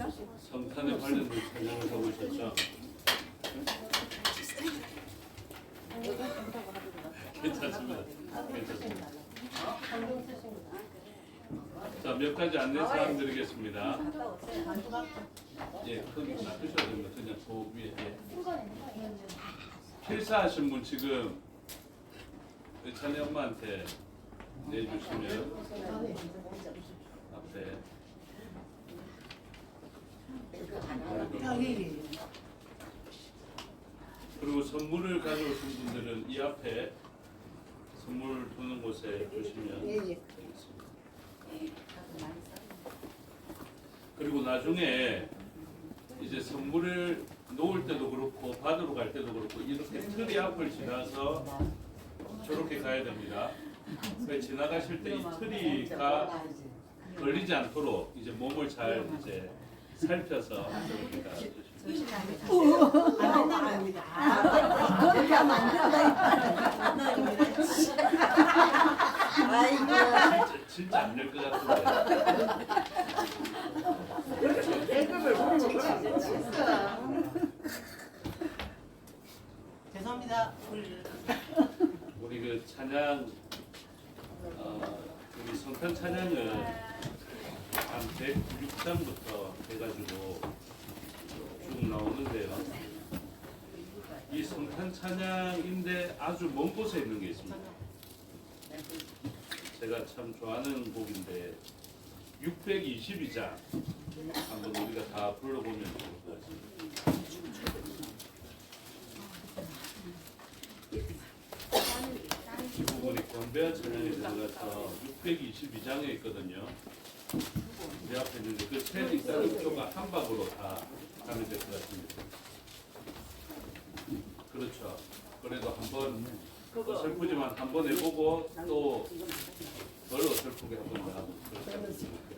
성탄에 관련된 찬양을 하고 있었죠. 괜찮습니다. 괜찮습니다. 자, 몇 가지 안내 사항 드리겠습니다. 예, 거기 놔두셔야 됩니다. 그냥 그 위에. 예. 필사하신 분 지금 의찬이 엄마한테 내주시면 앞에 그리고 선물을 가져오신 분들은 이 앞에 선물 두는 곳에 주시면 되겠습니다. 그리고 나중에 이제 선물을 놓을 때도 그렇고 받으러 갈 때도 그렇고 이렇게 트리 앞을 지나서 저렇게 가야 됩니다. 지나가실 때 이 트리가 걸리지 않도록 이제 몸을 잘 이제 살펴서 저렇게 가주시면 그렇게 하면 안 된다. 진짜 안 될 것 같은데. 죄송합니다. 우리 그 찬양 우리 성탄 찬양은 한 106장부터 해가지고 쭉 나오는데요. 이 성탄 찬양인데 아주 먼 곳에 있는 게 있습니다. 제가 참 좋아하는 곡인데 622장 한번 우리가 다 불러보면 좋을 것 같습니다. 이 부분이 권배한 찬양에 들어가서 622장에 있거든요. 내 앞에 있는데 그 책 있다는 표가 한 박으로 다 가면 될 것 같습니다. 그렇죠. 그래도 한번 어설프지만 한번 해보고 또 덜 어설프게 한번 더 하고 그렇게 하면 좋겠습니다.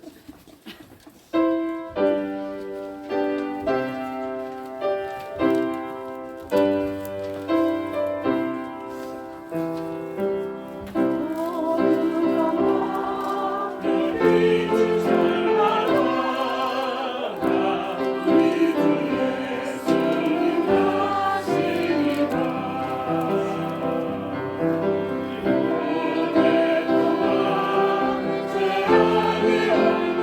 내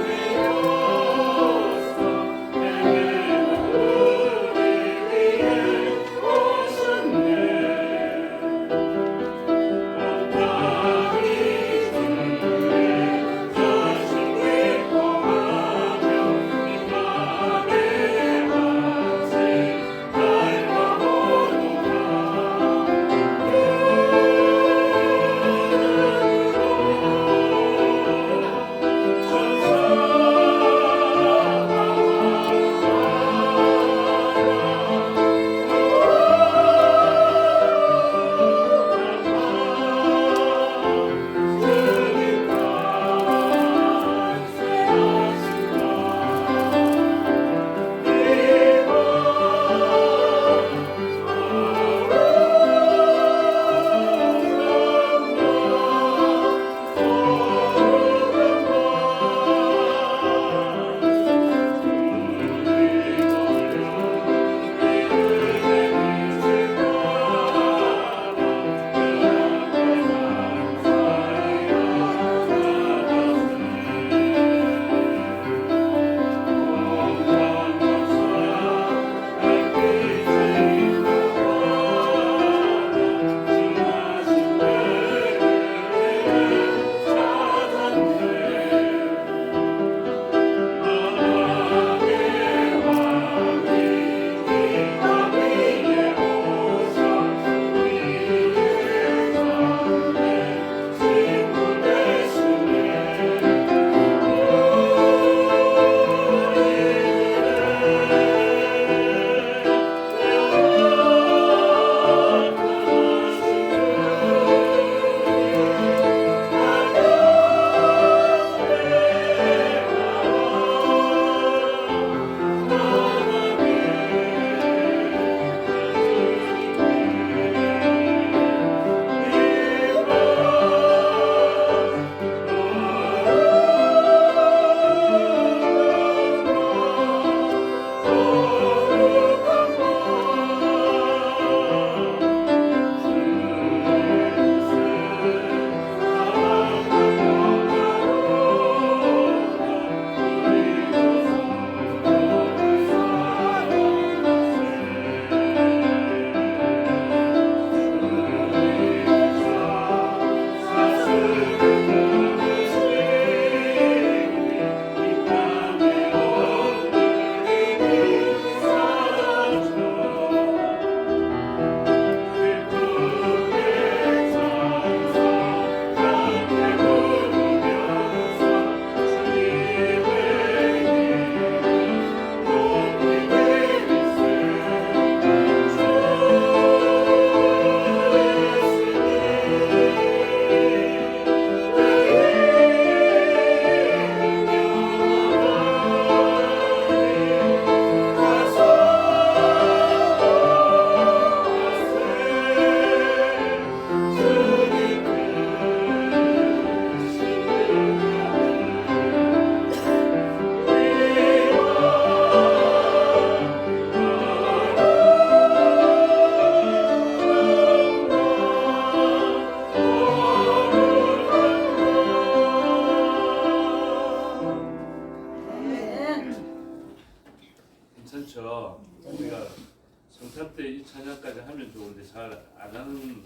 찬양까지 하면 좋은데 잘 안 하는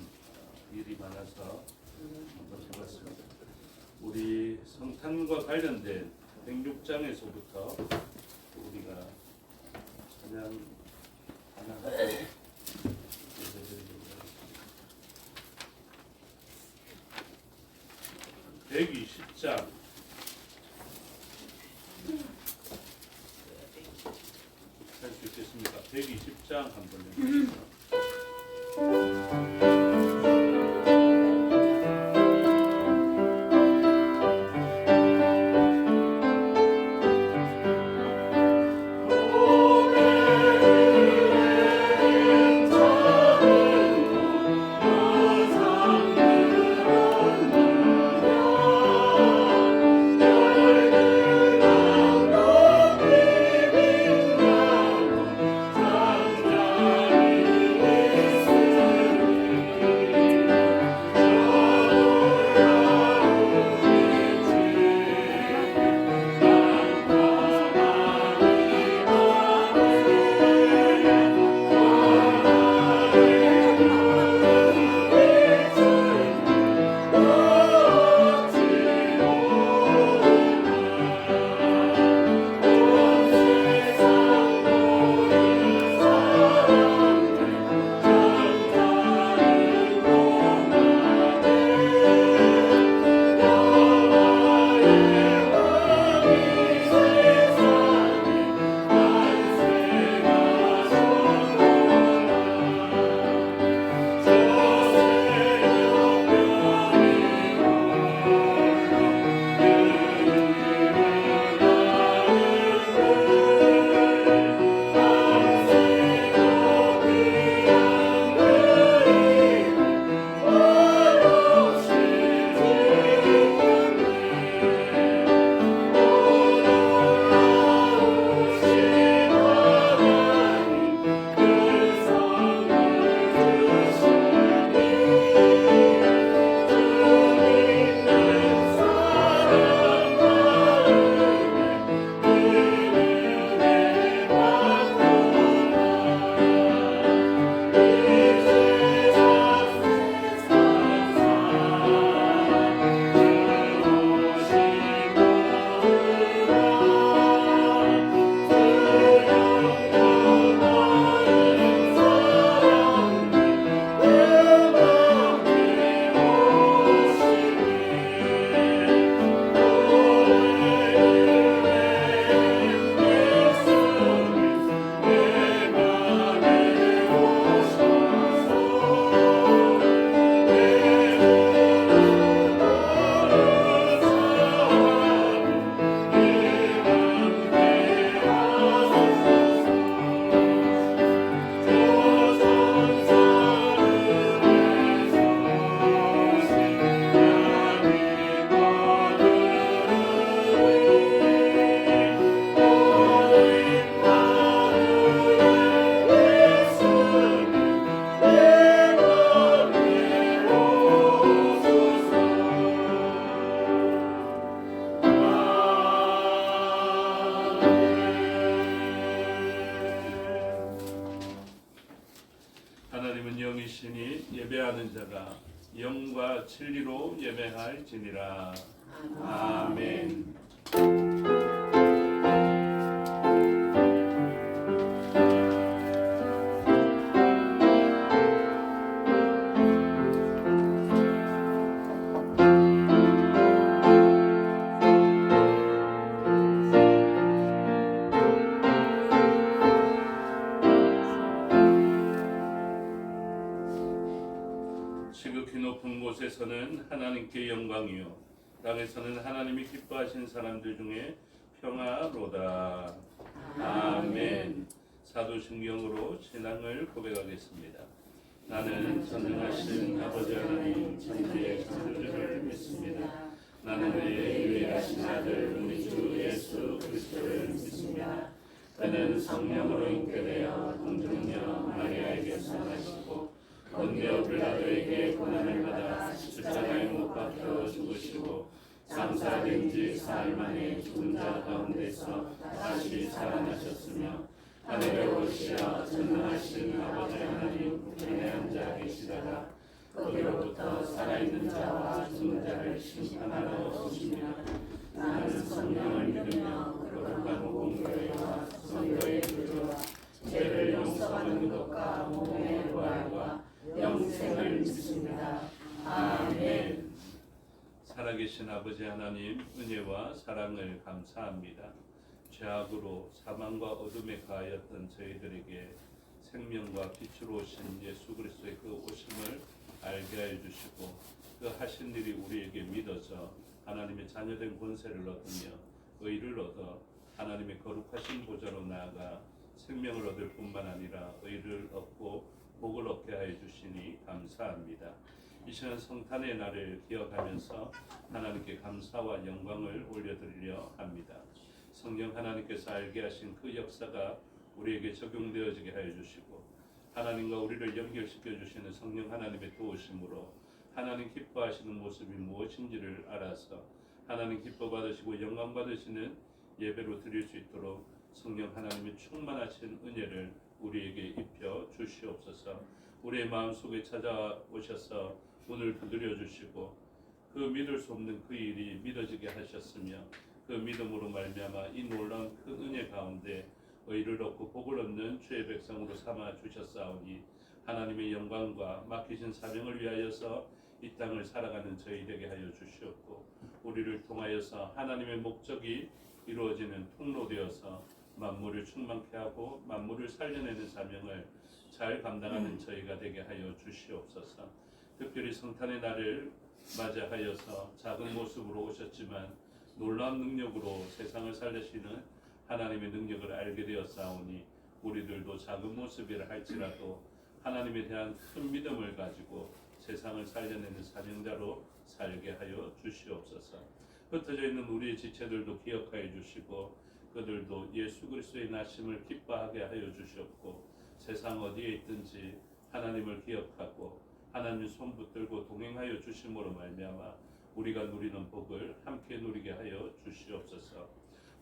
일이 많아서 한번 해봤습니다. 우리 성탄과 관련된 106장에서부터 우리가 찬양 하나 하고 120장 할 수 있겠습니까? 120장 한번 해보시죠. 하나님은 영이시니 예배하는 자가 영과 진리로 예배할지니라. 아멘. 지극히 높은 곳에서는 하나님께 영광이요 땅에서는 하나님이 기뻐하신 사람들 중에 평화로다. 아멘. 사도신경으로 신앙을 고백하겠습니다. 나는 전능하신 아버지 하나님 천지의 창조주를 믿습니다. 나는 그의 유일하신 아들 우리 주 예수 그리스도를 믿습니다. 그는 성령으로 잉태되어 동정녀 마리아에게서 나시고 본디오 빌라도에게 고난을 받아 십자가에 못 박혀 죽으시고 장사된 지 사흘 만에 죽은 자 가운데서 다시 살아나셨으며 하늘에 오시어 전능하신 아버지 하나님 우편에 앉아 계시다가 거기로부터 살아있는 자와 죽은 자를 심판하러 오십니다. 나는 성령을 믿으며 거룩한 공교회와 성도의 교제와 죄를 용서받는 것과 몸의 부활과 영생을 믿습니다. 아멘. 살아계신 아버지 하나님 은혜와 사랑을 감사합니다. 죄악으로 사망과 어둠에 가하였던 저희들에게 생명과 빛으로 오신 예수 그리스도의 그 오심을 알게 해 주시고 그 하신 일이 우리에게 믿어져 하나님의 자녀된 권세를 얻으며 의를 얻어 하나님의 거룩하신 보좌로 나아가 생명을 얻을 뿐만 아니라 의를 얻고 복을 얻게 하여 주시니 감사합니다. 이 시간 성탄의 날을 기억하면서 하나님께 감사와 영광을 올려드리려 합니다. 성령 하나님께서 알게 하신 그 역사가 우리에게 적용되어지게 하여 주시고 하나님과 우리를 연결시켜 주시는 성령 하나님의 도우심으로 하나님 기뻐하시는 모습이 무엇인지를 알아서 하나님 기뻐 받으시고 영광 받으시는 예배로 드릴 수 있도록 성령 하나님의 충만하신 은혜를 우리에게 입혀 주시옵소서. 우리의 마음속에 찾아오셔서 문을 두드려 주시고 그 믿을 수 없는 그 일이 믿어지게 하셨으며 그 믿음으로 말미암아 이 놀라운 큰 은혜 가운데 의를 얻고 복을 얻는 주의 백성으로 삼아 주셨사오니 하나님의 영광과 맡기신 사명을 위하여서 이 땅을 살아가는 저희 되게 하여 주시옵고 우리를 통하여서 하나님의 목적이 이루어지는 통로 되어서 만물을 충만케 하고 만물을 살려내는 사명을 잘 감당하는 저희가 되게 하여 주시옵소서. 특별히 성탄의 날을 맞이하여서 작은 모습으로 오셨지만 놀라운 능력으로 세상을 살리시는 하나님의 능력을 알게 되었사오니 우리들도 작은 모습이라 할지라도 하나님에 대한 큰 믿음을 가지고 세상을 살려내는 사명자로 살게 하여 주시옵소서. 흩어져 있는 우리의 지체들도 기억하여 주시고 그들도 예수 그리스도의 나심을 기뻐하게 하여 주시옵고 세상 어디에 있든지 하나님을 기억하고 하나님 손 붙들고 동행하여 주심으로 말미암아 우리가 누리는 복을 함께 누리게 하여 주시옵소서.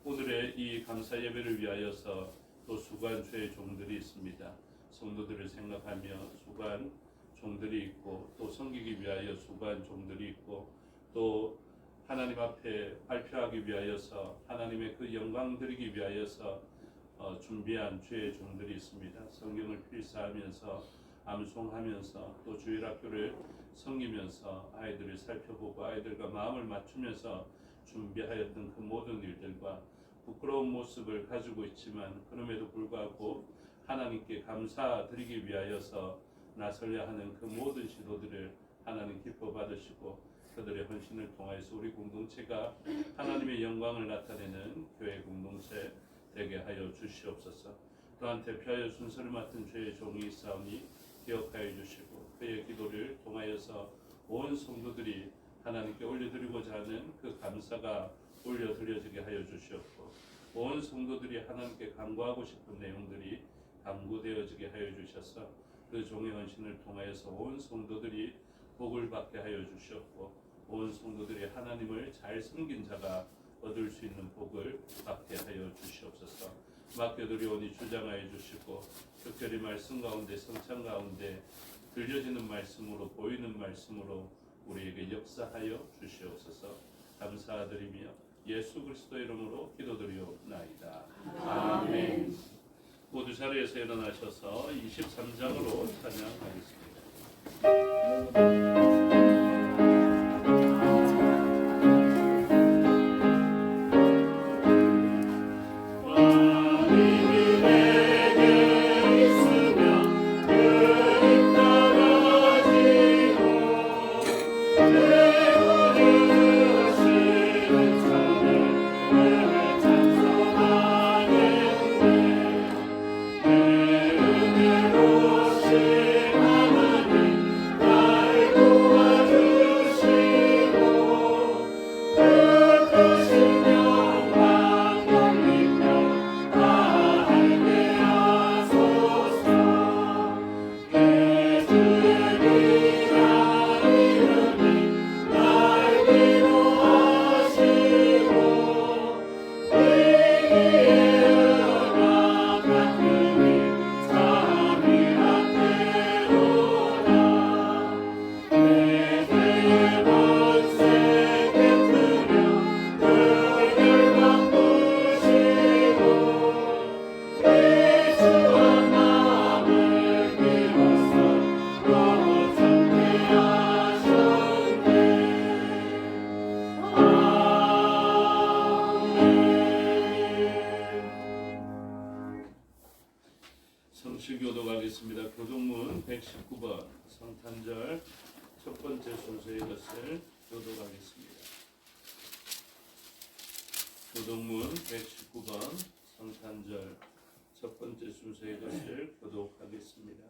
오늘의 이 감사 예배를 위하여서 또 수고한 주의 종들이 있습니다. 성도들을 생각하며 수고한 종들이 있고 또 섬기기 위하여 수고한 종들이 있고 또 하나님 앞에 발표하기 위하여서 하나님의 그 영광 드리기 위하여서 준비한 주의 종들이 있습니다. 성경을 필사하면서 암송하면서 또 주일학교를 섬기면서 아이들을 살펴보고 아이들과 마음을 맞추면서 준비하였던 그 모든 일들과 부끄러운 모습을 가지고 있지만 그럼에도 불구하고 하나님께 감사드리기 위하여서 나서려 하는 그 모든 시도들을 하나님 기뻐 받으시고 그들의 헌신을 통하여서 우리 공동체가 하나님의 영광을 나타내는 교회 공동체 되게 하여 주시옵소서. 또한 대표하여 순서를 맡은 주의 종이 있사오니 기억하여 주시고 그의 기도를 통하여서 온 성도들이 하나님께 올려드리고자 하는 그 감사가 올려드려지게 하여 주시옵고 온 성도들이 하나님께 간구하고 싶은 내용들이 간구되어지게 하여 주셔서 그 종의 헌신을 통하여서 온 성도들이 복을 받게 하여 주시옵고 온 성도들이 하나님을 잘 섬긴 자가 얻을 수 있는 복을 받게 하여 주시옵소서. 맡겨드리오니 주장하여 주시고 특별히 말씀 가운데 성찬 가운데 들려지는 말씀으로 보이는 말씀으로 우리에게 역사하여 주시옵소서. 감사드리며 예수 그리스도 이름으로 기도드리옵나이다. 아멘. 모두 자리에서 일어나셔서 23장으로 찬양하겠습니다. 하나님 날 구하 같이 교독하겠습니다. 교독문 119번 성탄절 첫 번째 순서의 것을 교독하겠습니다. 교독문 119번 성탄절 첫 번째 순서의 것을 교독하겠습니다.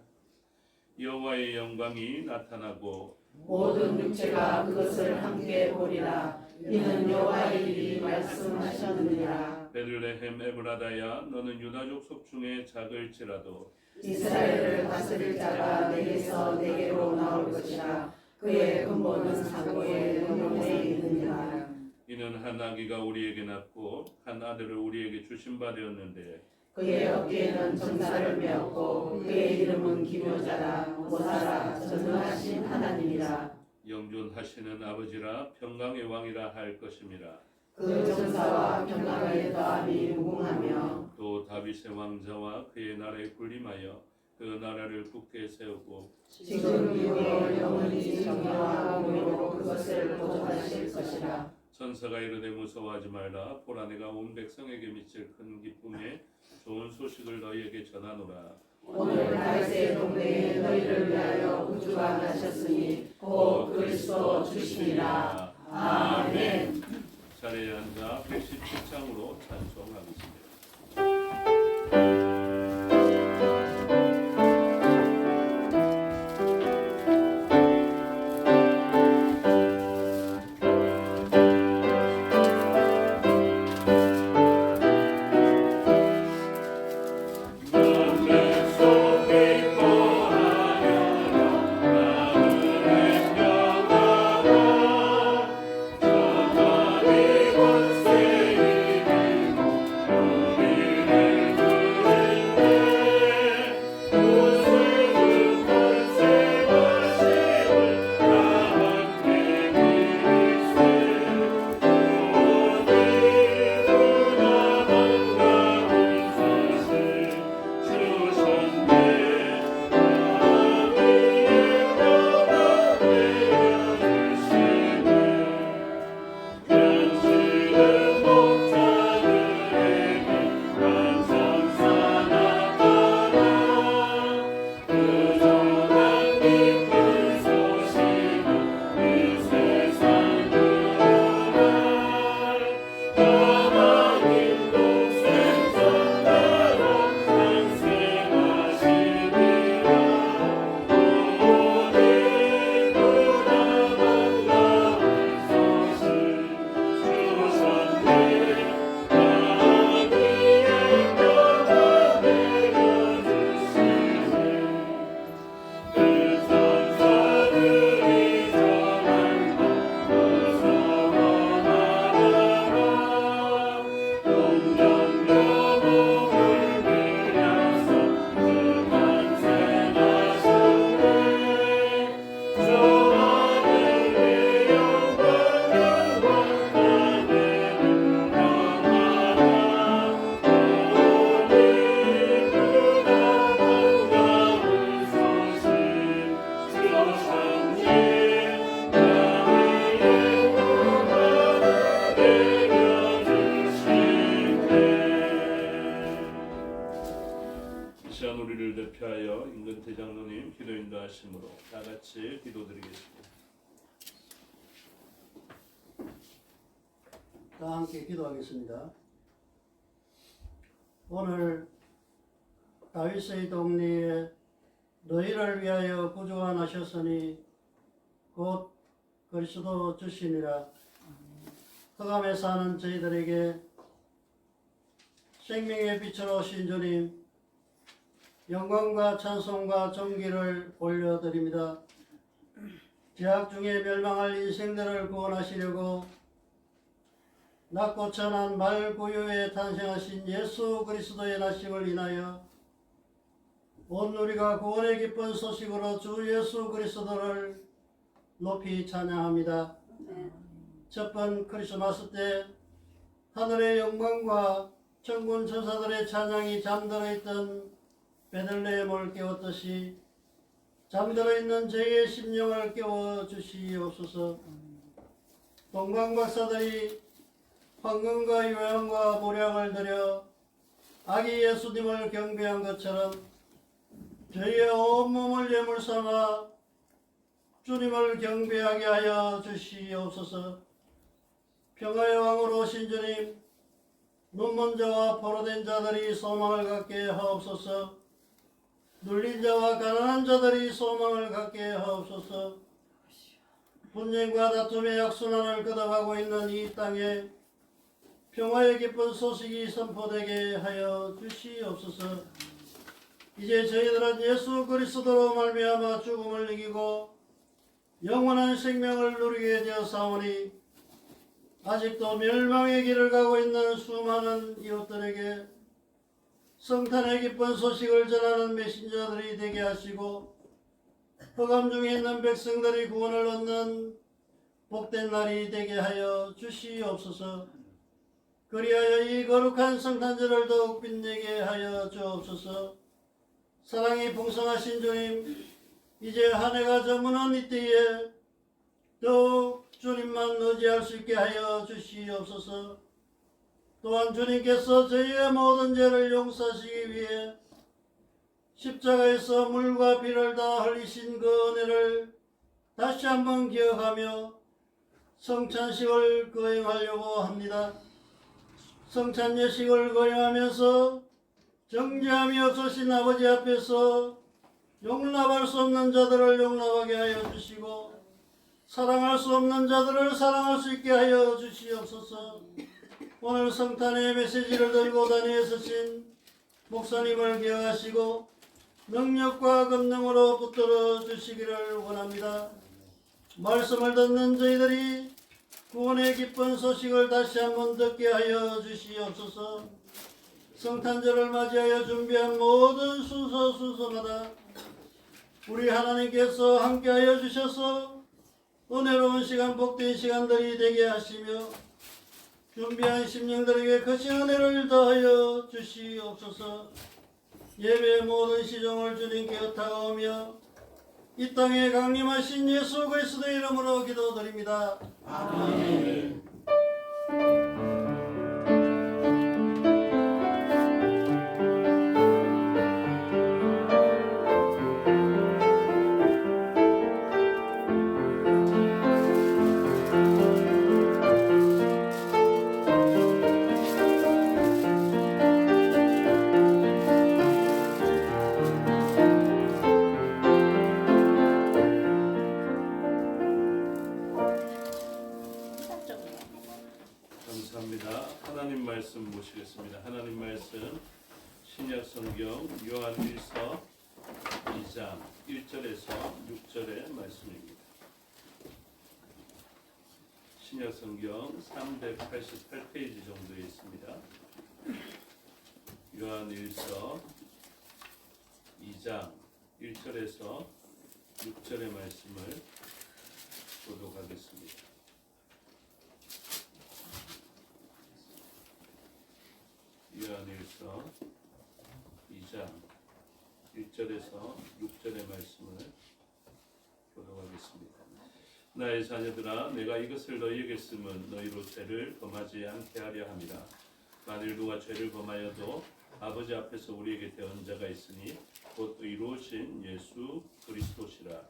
여호와의 영광이 나타나고 모든 육체가 그것을 함께 보리라. 이는 여호와의 일이 말씀하셨느니라. 베들레헴 에브라다야 너는 유다족 속 중에 작을지라도 이스라엘을 다스릴 자가 내게서 내게로 나올 것이라. 그의 근본은 사고의 영혼에 있느니라. 이는 한 아기가 우리에게 낳고 한 아들을 우리에게 주신 바 되었는데 그의 어깨에는 정사를 메었고 그의 이름은 기묘자라. 모사라. 전능하신 하나님이라. 영존하시는 아버지라 평강의 왕이라 할 것임이라. 그 정사와 평강의 더함이 무궁하며 또 다윗의 왕자와 그의 나라에 군림하여 그 나라를 굳게 세우고 지금 이후로 영원히 정의와 공의로 그것을 보존하실 것이라. 천사가 이르되 무서워하지 말라. 보라 내가 온 백성에게 미칠 큰 기쁨에 좋은 소식을 너희에게 전하노라. 오늘 다윗의 동네에 너희를 위하여 우주가 나셨으니 곧 그리스도 주시니라. 아멘. 자리에 앉아 117장으로 찬송하겠습니다. 우리를 대표하여 임근태 장로님 기도 인도하심으로 다 같이 기도드리겠습니다. 다 함께 기도하겠습니다. 오늘 다윗의 동네에 너희를 위하여 구주가 나셨으니 곧 그리스도 주시니라. 흑암에 사는 저희들에게 생명의 빛으로 오신 주님, 영광과 찬송과 존귀를 올려드립니다. 죄악 중에 멸망할 인생들을 구원하시려고 낮고 천한 말구유에 탄생하신 예수 그리스도의 나심을 인하여 온 우리가 구원의 기쁜 소식으로 주 예수 그리스도를 높이 찬양합니다. 첫번 크리스마스 때 하늘의 영광과 천군 천사들의 찬양이 잠들어 있던 베들레헴을 깨웠듯이 잠들어 있는 저희의 심령을 깨워 주시옵소서. 동방박사들이 황금과 유향과 모략을 들여 아기 예수님을 경배한 것처럼 저희의 온몸을 예물 삼아 주님을 경배하게 하여 주시옵소서. 평화의 왕으로 오신 주님, 눈먼 자와 포로된 자들이 소망을 갖게 하옵소서. 눌린 자와 가난한 자들이 소망을 갖게 하옵소서. 분쟁과 다툼의 악순환을 거듭하고 있는 이 땅에 평화의 기쁜 소식이 선포되게 하여 주시옵소서. 이제 저희들은 예수 그리스도로 말미암아 죽음을 이기고 영원한 생명을 누리게 되었사오니 아직도 멸망의 길을 가고 있는 수많은 이웃들에게 성탄의 기쁜 소식을 전하는 메신저들이 되게 하시고 흑암 중에 있는 백성들이 구원을 얻는 복된 날이 되게 하여 주시옵소서. 그리하여 이 거룩한 성탄절을 더욱 빛내게 하여 주옵소서. 사랑이 풍성하신 주님, 이제 한 해가 저무는 이때에 더욱 주님만 의지할 수 있게 하여 주시옵소서. 또한 주님께서 저희의 모든 죄를 용서하시기 위해 십자가에서 물과 피를 다 흘리신 그 은혜를 다시 한번 기억하며 성찬식을 거행하려고 합니다. 성찬 예식을 거행하면서 정죄함이 없으신 아버지 앞에서 용납할 수 없는 자들을 용납하게 하여 주시고 사랑할 수 없는 자들을 사랑할 수 있게 하여 주시옵소서. 오늘 성탄의 메시지를 들고 다니에 서신 목사님을 기억하시고 능력과 권능으로 붙들어 주시기를 원합니다. 말씀을 듣는 저희들이 구원의 기쁜 소식을 다시 한번 듣게 하여 주시옵소서. 성탄절을 맞이하여 준비한 모든 순서마다 우리 하나님께서 함께하여 주셔서 은혜로운 시간, 복된 시간들이 되게 하시며 준비한 심령들에게 크신 은혜를 더하여 주시옵소서. 예배의 모든 시종을 주님께 의탁하오며 이 땅에 강림하신 예수 그리스도의 이름으로 기도드립니다. 아멘. 감사합니다. 하나님 말씀 모시겠습니다. 하나님 말씀 신약 성경 요한일서 2장 1절에서 6절의 말씀입니다. 신약 성경 388페이지 정도에 있습니다. 요한일서 2장 1절에서 6절의 말씀을 교독하겠습니다. 요한일서 2장 1절에서 6절의 말씀을 교독하겠습니다. 나의 자녀들아, 내가 이것을 너희에게 쓰면 너희로 죄를 범하지 않게 하려 함이라. 만일 누가 죄를 범하여도 아버지 앞에서 우리에게 대언 자가 있으니 곧 의로우신 예수 그리스도시라.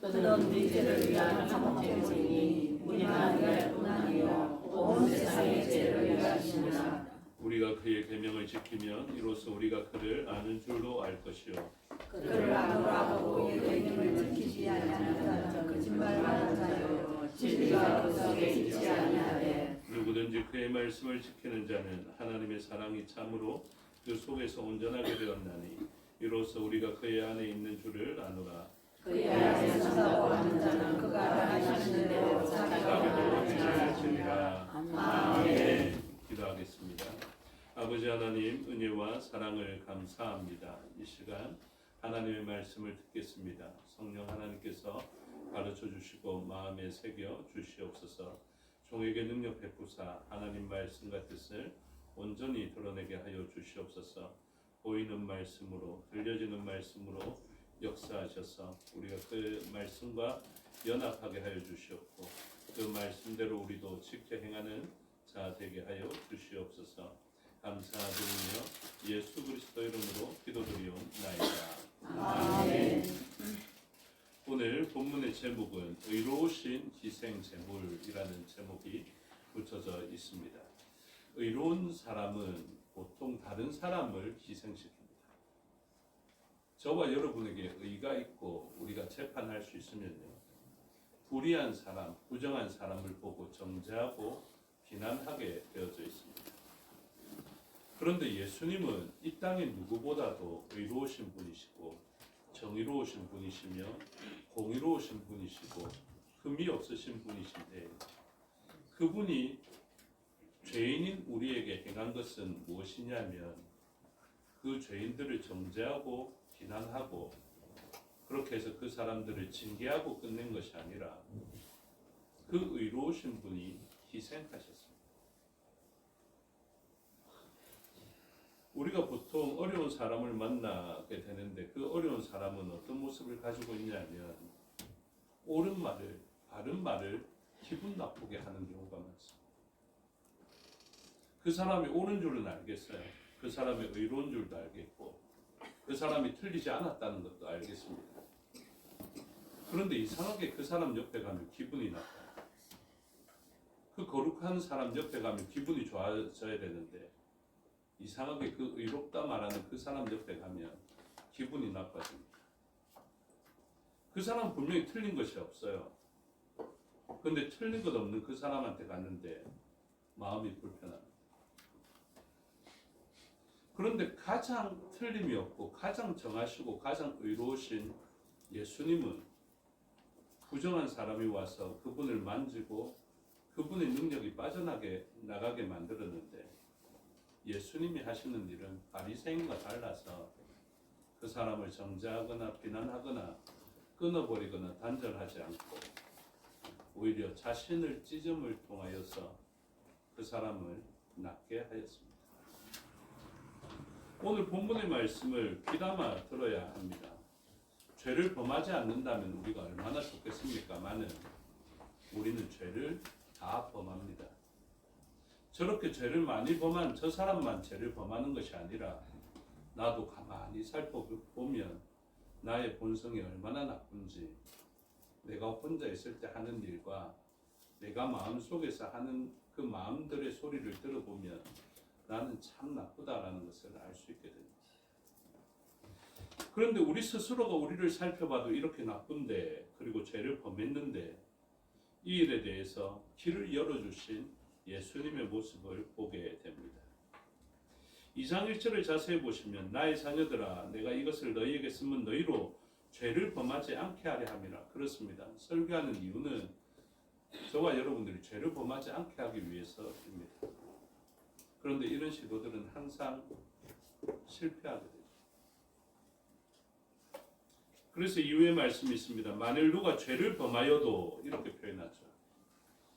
그는 우리 죄를 위한 화목제물이니 우리 하나님의 뿐 아니요 온 세상의 죄를 위하시니라. 우리가 그의 계명을 지키면 이로써 우리가 그를 아는 줄로 알 것이요 그를 아노라고 그의 계명을 지키지 아니하는 자는 거짓말하는 자요 진리가 그 속에 있지 아니하되 누구든지 그의 말씀을 지키는 자는 하나님의 사랑이 참으로 그 속에서 온전하게 되었나니 이로써 우리가 그의 안에 있는 줄을 아노라. 그의 안에 산다고 하는 자는 그가 하시는 대로 자기도 자기가 죄를 지니라. 아멘. 기도하겠습니다. 아버지 하나님, 은혜와 사랑을 감사합니다. 이 시간 하나님의 말씀을 듣겠습니다. 성령 하나님께서 가르쳐 주시고 마음에 새겨 주시옵소서. 종에게 능력 베푸사 하나님 말씀과 뜻을 온전히 드러내게 하여 주시옵소서. 보이는 말씀으로, 들려지는 말씀으로 역사하셔서 우리가 그 말씀과 연합하게 하여 주시옵고 그 말씀대로 우리도 지켜 행하는 자 되게 하여 주시옵소서. 감사드리며 예수 그리스도 이름으로 기도드리옵나이다. 아멘. 오늘 본문의 제목은 의로우신 희생 제물이라는 제목이 붙여져 있습니다. 의로운 사람은 보통 다른 사람을 희생시킵니다. 저와 여러분에게 의가 있고 우리가 재판할 수 있으면요, 불의한 사람, 부정한 사람을 보고 정죄하고 비난하게 되어져 있습니다. 그런데 예수님은 이 땅의 누구보다도 의로우신 분이시고 정의로우신 분이시며 공의로우신 분이시고 흠이 없으신 분이신데, 그분이 죄인인 우리에게 행한 것은 무엇이냐면 그 죄인들을 정죄하고 비난하고 그렇게 해서 그 사람들을 징계하고 끝낸 것이 아니라 그 의로우신 분이 희생하셨습니다. 우리가 보통 어려운 사람을 만나게 되는데 그 어려운 사람은 어떤 모습을 가지고 있냐면 옳은 말을, 바른 말을 기분 나쁘게 하는 경우가 많습니다. 그 사람이 옳은 줄은 알겠어요. 그 사람이 의로운 줄도 알겠고 그 사람이 틀리지 않았다는 것도 알겠습니다. 그런데 이상하게 그 사람 옆에 가면 기분이 나빠요. 그 거룩한 사람 옆에 가면 기분이 좋아져야 되는데 이상하게 그 의롭다 말하는 그 사람 옆에 가면 기분이 나빠집니다. 그 사람은 분명히 틀린 것이 없어요. 근데 틀린 것 없는 그 사람한테 갔는데 마음이 불편합니다. 그런데 가장 틀림이 없고 가장 정하시고 가장 의로우신 예수님은 부정한 사람이 와서 그분을 만지고 그분의 능력이 빠져나가게 만들었는데, 예수님이 하시는 일은 바리새인과 달라서 그 사람을 정죄하거나 비난하거나 끊어버리거나 단절하지 않고 오히려 자신을 찢음을 통하여서 그 사람을 낫게 하였습니다. 오늘 본문의 말씀을 귀담아 들어야 합니다. 죄를 범하지 않는다면 우리가 얼마나 좋겠습니까마는 우리는 죄를 다 범합니다. 저렇게 죄를 많이 범한 저 사람만 죄를 범하는 것이 아니라 나도 가만히 살펴보면 나의 본성이 얼마나 나쁜지, 내가 혼자 있을 때 하는 일과 내가 마음속에서 하는 그 마음들의 소리를 들어보면 나는 참 나쁘다라는 것을 알 수 있게 됩니다. 그런데 우리 스스로가 우리를 살펴봐도 이렇게 나쁜데, 그리고 죄를 범했는데 이 일에 대해서 길을 열어주신 예수님의 모습을 보게 됩니다. 2장 1절을 자세히 보시면 나의 자녀들아 내가 이것을 너희에게 쓰면 너희로 죄를 범하지 않게 하려 함이라. 그렇습니다. 설교하는 이유는 저와 여러분들이 죄를 범하지 않게 하기 위해서입니다. 그런데 이런 시도들은 항상 실패하게 되죠. 그래서 이후에 말씀이 있습니다. 만일 누가 죄를 범하여도, 이렇게 표현하죠.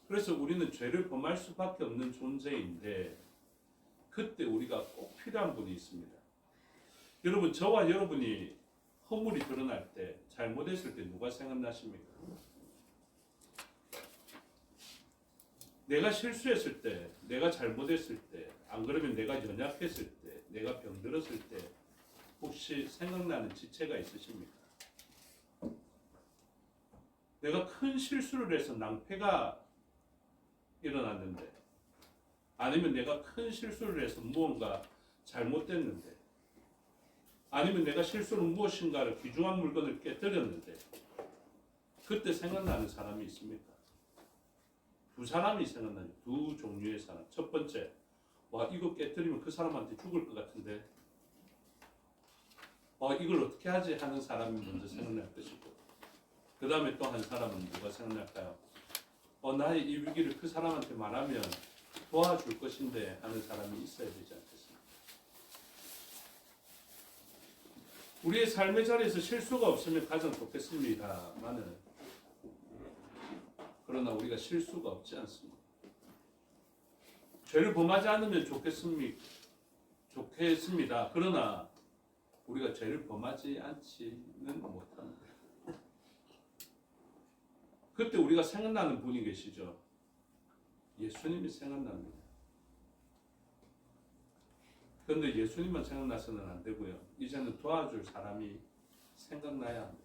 그래서 우리는 죄를 범할 수밖에 없는 존재인데 그때 우리가 꼭 필요한 분이 있습니다. 여러분, 저와 여러분이 허물이 드러날 때, 잘못했을 때 누가 생각나십니까? 내가 실수했을 때, 내가 잘못했을 때, 안 그러면 내가 연약했을 때, 내가 병들었을 때 혹시 생각나는 지체가 있으십니까? 내가 큰 실수를 해서 낭패가 일어났는데, 아니면 내가 큰 실수를 해서 무언가 잘못됐는데, 아니면 내가 실수로 무엇인가를 귀중한 물건을 깨뜨렸는데 그때 생각나는 사람이 있습니까? 두 사람이 생각나요. 두 종류의 사람. 첫 번째, 와, 이거 깨뜨리면 그 사람한테 죽을 것 같은데 이걸 어떻게 하지 하는 사람이 먼저 생각날 것이고, 그 다음에 또 한 사람은 누가 생각날까요? 나의 이 위기를 그 사람한테 말하면 도와줄 것인데 하는 사람이 있어야 되지 않겠습니까? 우리의 삶의 자리에서 실수가 없으면 가장 좋겠습니다만은, 그러나 우리가 실수가 없지 않습니다. 죄를 범하지 않으면 좋겠습니다. 그러나 우리가 죄를 범하지 않지는 못합니다. 그때 우리가 생각나는 분이 계시죠. 예수님이 생각납니다. 그런데 예수님만 생각나서는 안 되고요. 이제는 도와줄 사람이 생각나야 합니다.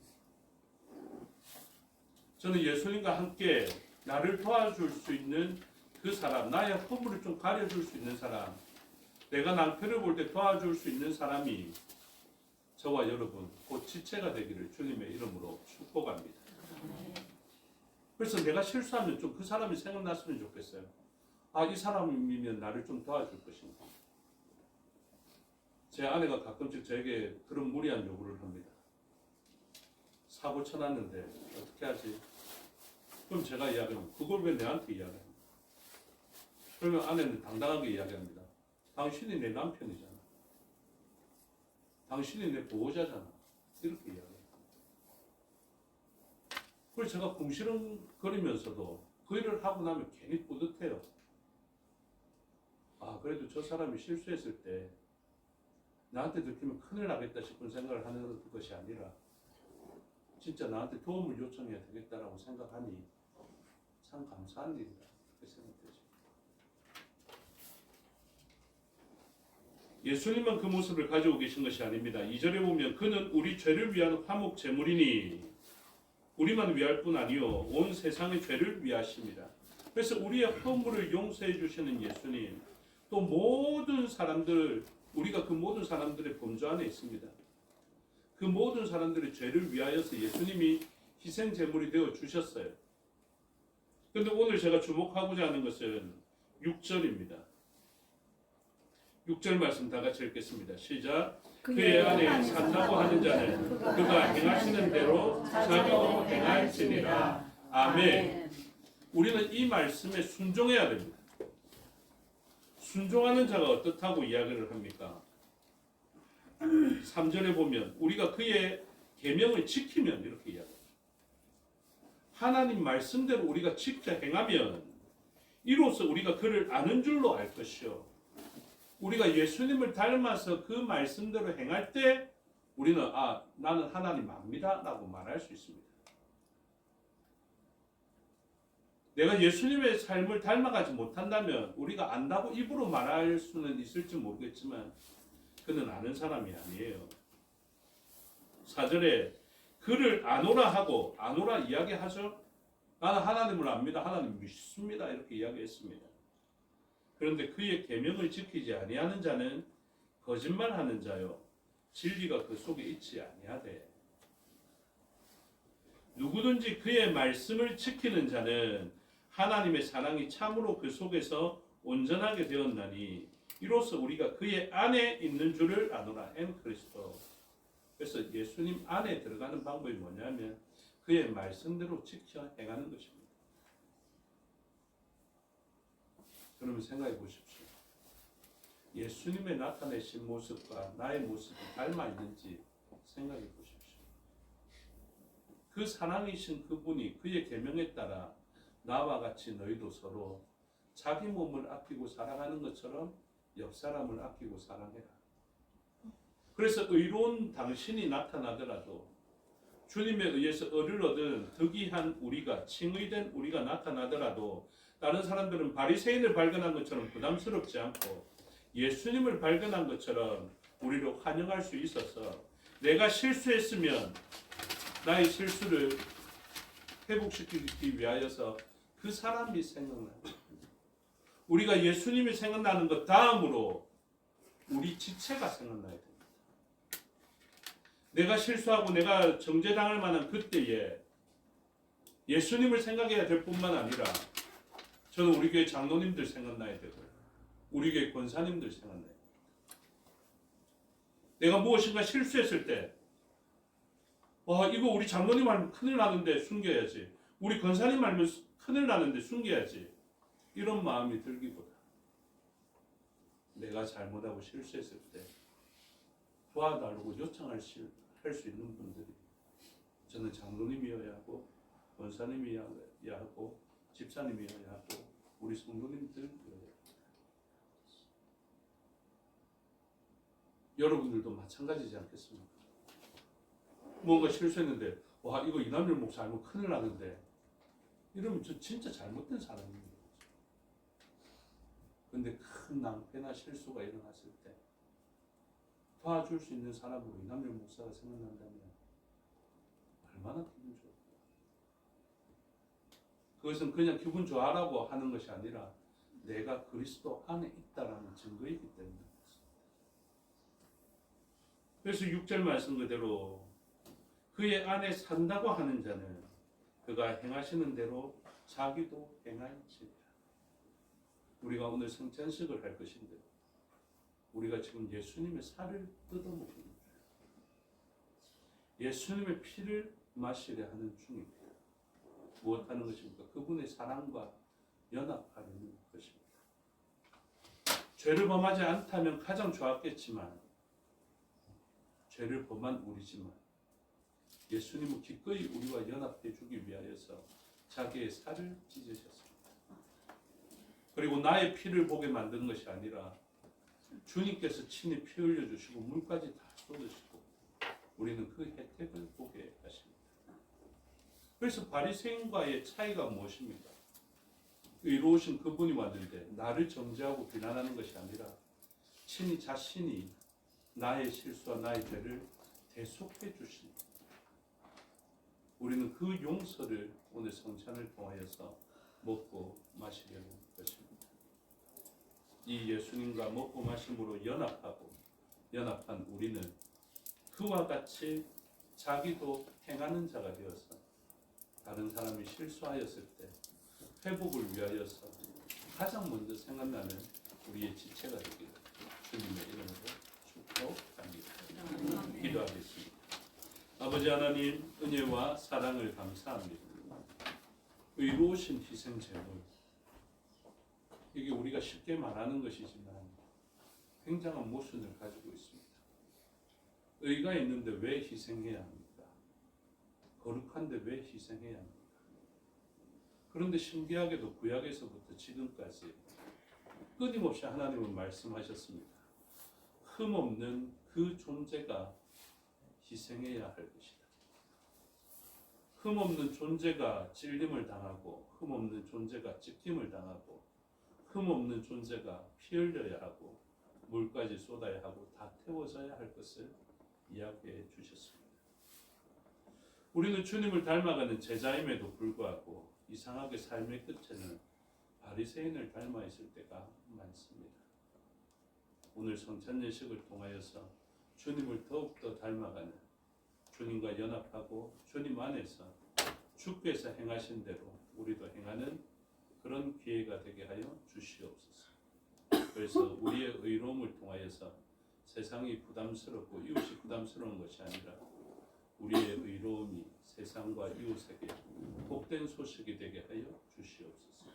저는 예수님과 함께 나를 도와줄 수 있는 그 사람, 나의 허물을 좀 가려줄 수 있는 사람, 내가 낭패를 볼 때 도와줄 수 있는 사람이 저와 여러분 곧 지체가 되기를 주님의 이름으로 축복합니다. 그래서 내가 실수하면 좀 그 사람이 생각났으면 좋겠어요. 아, 이 사람이면 나를 좀 도와줄 것인가. 제 아내가 가끔씩 저에게 그런 무리한 요구를 합니다. 사고 쳐놨는데 어떻게 하지? 그럼 제가 이야기하면 그걸 왜 내한테 이야기합니까? 그러면 아내는 당당하게 이야기합니다. 당신이 내 남편이잖아. 당신이 내 보호자잖아. 이렇게 이야기해요. 그래서 제가 궁시렁거리면서도 그 일을 하고 나면 괜히 뿌듯해요. 아, 그래도 저 사람이 실수했을 때 나한테 들키면 큰일 나겠다 싶은 생각을 하는 것이 아니라 진짜 나한테 도움을 요청해야 되겠다라고 생각하니 참 감사한 일이다. 그렇게 생각되죠. 예수님은 그 모습을 가지고 계신 것이 아닙니다. 2절에 보면 그는 우리 죄를 위한 화목 제물이니 우리만 위할 뿐 아니요 온 세상의 죄를 위하십니다. 그래서 우리의 허물을 용서해 주시는 예수님, 또 모든 사람들, 우리가 그 모든 사람들의 범주 안에 있습니다. 그 모든 사람들의 죄를 위하여서 예수님이 희생 제물이 되어 주셨어요. 그런데 오늘 제가 주목하고자 하는 것은 6절입니다. 6절 말씀 다 같이 읽겠습니다. 시작. 그의 안에 산다고 하는 자는 그가 행하시는 대로 자기도 행할지니라. 아멘. 우리는 이 말씀에 순종해야 됩니다. 순종하는 자가 어떻다고 이야기를 합니까? 3절에 보면 우리가 그의 계명을 지키면 이렇게 이야기합니다. 하나님 말씀대로 우리가 지켜 행하면 이로써 우리가 그를 아는 줄로 알 것이요. 우리가 예수님을 닮아서 그 말씀대로 행할 때 우리는 아, 나는 하나님 압니다 라고 말할 수 있습니다. 내가 예수님의 삶을 닮아가지 못한다면 우리가 안다고 입으로 말할 수는 있을지 모르겠지만 그는 아는 사람이 아니에요. 4절에 그를 아노라 하고 아노라 이야기하죠. 나는 하나님을 압니다. 하나님 믿습니다. 이렇게 이야기했습니다. 그런데 그의 계명을 지키지 아니하는 자는 거짓말하는 자요 진리가 그 속에 있지 아니하되 누구든지 그의 말씀을 지키는 자는 하나님의 사랑이 참으로 그 속에서 온전하게 되었나니 이로써 우리가 그의 안에 있는 줄을 아노라. 엔 그리스도. 그래서 예수님 안에 들어가는 방법이 뭐냐면 그의 말씀대로 지켜 행하는 것입니다. 그러면 생각해 보십시오. 예수님의 나타내신 모습과 나의 모습이 닮아 있는지 생각해 보십시오. 그 사랑이신 그분이 그의 계명에 따라 나와 같이 너희도 서로 자기 몸을 아끼고 사랑하는 것처럼 옆 사람을 아끼고 사랑해라. 그래서 의로운 당신이 나타나더라도 주님에 의해서 의를 얻은 득이한 우리가 칭의된 우리가 나타나더라도 다른 사람들은 바리새인을 발견한 것처럼 부담스럽지 않고 예수님을 발견한 것처럼 우리를 환영할 수 있어서 내가 실수했으면 나의 실수를 회복시키기 위하여서 그 사람이 생각나요. 우리가 예수님이 생각나는 것 다음으로 우리 지체가 생각나야 됩니다. 내가 실수하고 내가 정죄당할 만한 그때에 예수님을 생각해야 될 뿐만 아니라 저는 우리 교회 장로님들 생각나야 되고요. 우리 교회 권사님들 생각나야 됩니다. 내가 무엇인가 실수했을 때 이거 우리 장로님 알면 큰일 나는데 숨겨야지. 우리 권사님 알면 큰일 나는데 숨겨야지. 이런 마음이 들기보다 내가 잘못하고 실수했을 때 도와달라고 요청할 수 있는 분들이 저는 장로님이어야 하고 권사님이어야 하고 집사님이어야 하고 우리 성도님들이어야 합니다. 여러분들도 마찬가지지 않겠습니까? 뭔가 실수했는데 와 이거 이남열 목사 알면 큰일 나는데 이러면 저 진짜 잘못된 사람입니다. 그런데 큰 낭패나 실수가 일어났을 때 도와줄 수 있는 사람으로 이남열 목사가 생각난다면 얼마나 기분 좋을까. 그것은 그냥 기분 좋아라고 하는 것이 아니라 내가 그리스도 안에 있다라는 증거이기 때문에 그래서 6절 말씀 그대로 그의 안에 산다고 하는 자는 그가 행하시는 대로 자기도 행할지니라. 우리가 오늘 성찬식을 할 것인데 우리가 지금 예수님의 살을 뜯어먹는 거예요. 예수님의 피를 마시려 하는 중입니다. 무엇 하는 것입니까? 그분의 사랑과 연합하려는 것입니다. 죄를 범하지 않다면 가장 좋았겠지만 죄를 범한 우리지만 예수님은 기꺼이 우리와 연합해 주기 위하여서 자기의 살을 찢으셨습니다. 그리고 나의 피를 보게 만드는 것이 아니라 주님께서 친히 피 흘려주시고 물까지 다 쏟으시고 우리는 그 혜택을 보게 하십니다. 그래서 바리새인과의 차이가 무엇입니까? 의로우신 그분이 왔는데 나를 정죄하고 비난하는 것이 아니라 친히 자신이 나의 실수와 나의 죄를 대속해 주신 우리는 그 용서를 오늘 성찬을 통하여서 먹고 마시려는 것입니다. 이 예수님과 먹고 마심으로 연합한 우리는 그와 같이 자기도 행하는 자가 되어서 다른 사람이 실수하였을 때 회복을 위하여서 가장 먼저 생각나는 우리의 지체가 되기를 주님의 이름으로 축복합니다. 기도하겠습니다. 아버지 하나님 은혜와 사랑을 감사합니다. 의로우신 희생 제물 이게 우리가 쉽게 말하는 것이지만 굉장한 모순을 가지고 있습니다. 의가 있는데 왜 희생해야 합니까? 거룩한데 왜 희생해야 합니까? 그런데 신기하게도 구약에서부터 지금까지 끊임없이 하나님은 말씀하셨습니다. 흠없는 그 존재가 희생해야 할 것이다. 흠없는 존재가 찔림을 당하고 흠없는 존재가 찢김을 당하고 흠없는 존재가 피 흘려야 하고 물까지 쏟아야 하고 다 태워져야 할 것을 이야기해 주셨습니다. 우리는 주님을 닮아가는 제자임에도 불구하고 이상하게 삶의 끝에는 바리새인을 닮아 있을 때가 많습니다. 오늘 성찬 예식을 통하여서 주님을 더욱더 닮아가는 주님과 연합하고 주님 안에서 주께서 행하신 대로 우리도 행하는 그런 기회가 되게 하여 주시옵소서. 그래서 우리의 의로움을 통하여서 세상이 부담스럽고 이웃이 부담스러운 것이 아니라 우리의 의로움이 세상과 이웃에게 복된 소식이 되게 하여 주시옵소서.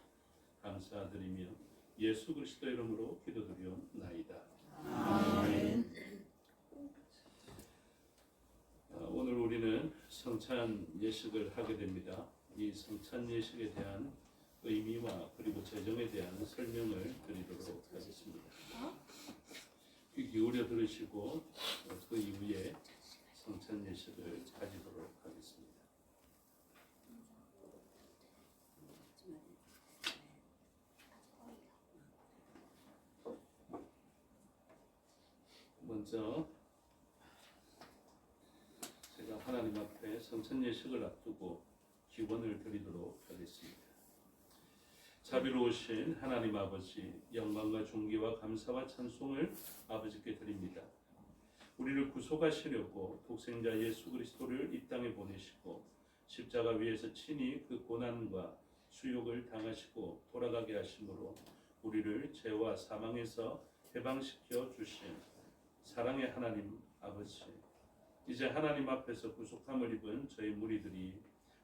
감사드리며 예수 그리스도 이름으로 기도드리옵나이다. 아멘. 오늘 우리는 성찬 예식을 하게 됩니다. 이 성찬 예식에 대한 의미와 그리고 재정에 대한 설명을 드리도록 하겠습니다. 귀 기울여 들으시고 그 이후에 성찬 예식을 가지도록 하겠습니다. 먼저 제가 하나님 앞에 성찬 예식을 앞두고 기원을 드리도록 하겠습니다. 자비로우신 하나님 아버지, 영광과 존귀와 감사와 찬송을 아버지께 드립니다. 우리를 구속하시려고 독생자 예수 그리스도를 이 땅에 보내시고 십자가 위에서 친히 그 고난과 수욕을 당하시고 돌아가게 하심으로 우리를 죄와 사망에서 해방시켜 주신 사랑의 하나님 아버지, 이제 하나님 앞에서 구속함을 입은 저희 무리들이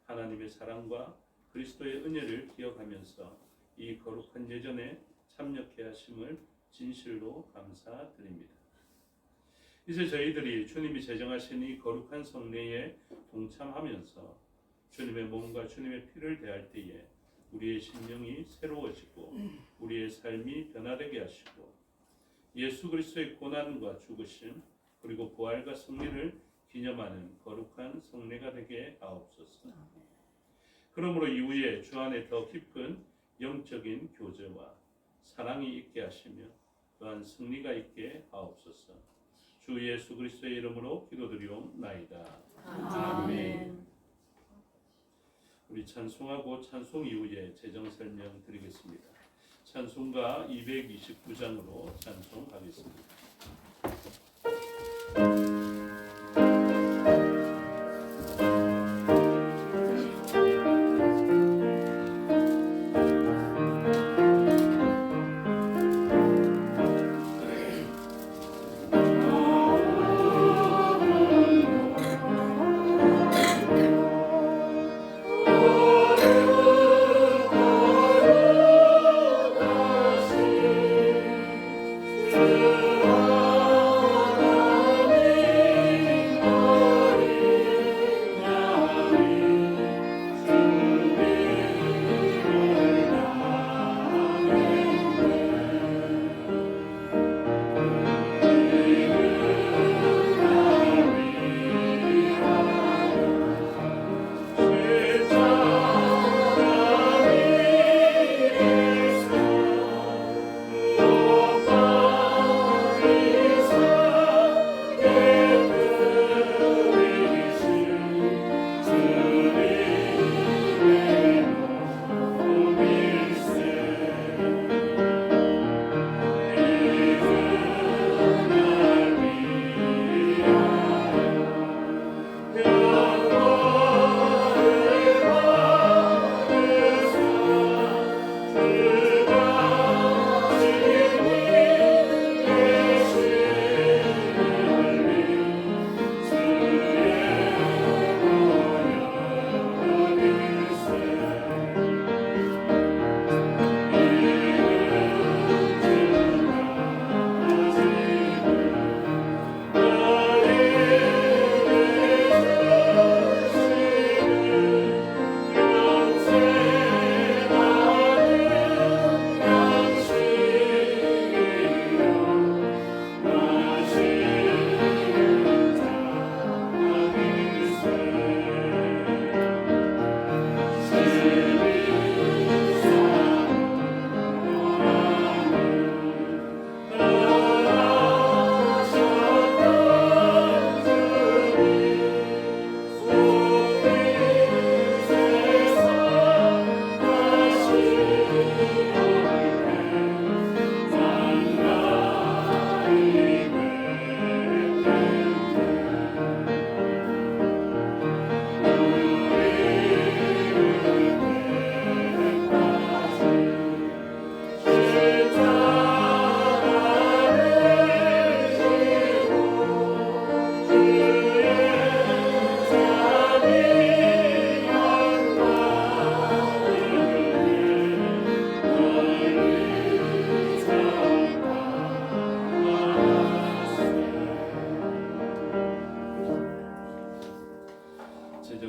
하나님의 사랑과 그리스도의 은혜를 기억하면서 이 거룩한 예전에 참여케 하심을 진실로 감사드립니다. 이제 저희들이 주님이 제정하신 이 거룩한 성례에 동참하면서 주님의 몸과 주님의 피를 대할 때에 우리의 심령이 새로워지고 우리의 삶이 변화되게 하시고 예수 그리스도의 고난과 죽으심 그리고 부활과 승리를 기념하는 거룩한 성례가 되게 하옵소서. 그러므로 이후에 주 안에 더 깊은 영적인 교제와 사랑이 있게 하시며 또한 승리가 있게 하옵소서. 주 예수 그리스도의 이름으로 기도드리옵나이다. 아멘. 우리 찬송하고 찬송 이후에 재정 설명 드리겠습니다. 찬송가 229장으로 찬송하겠습니다.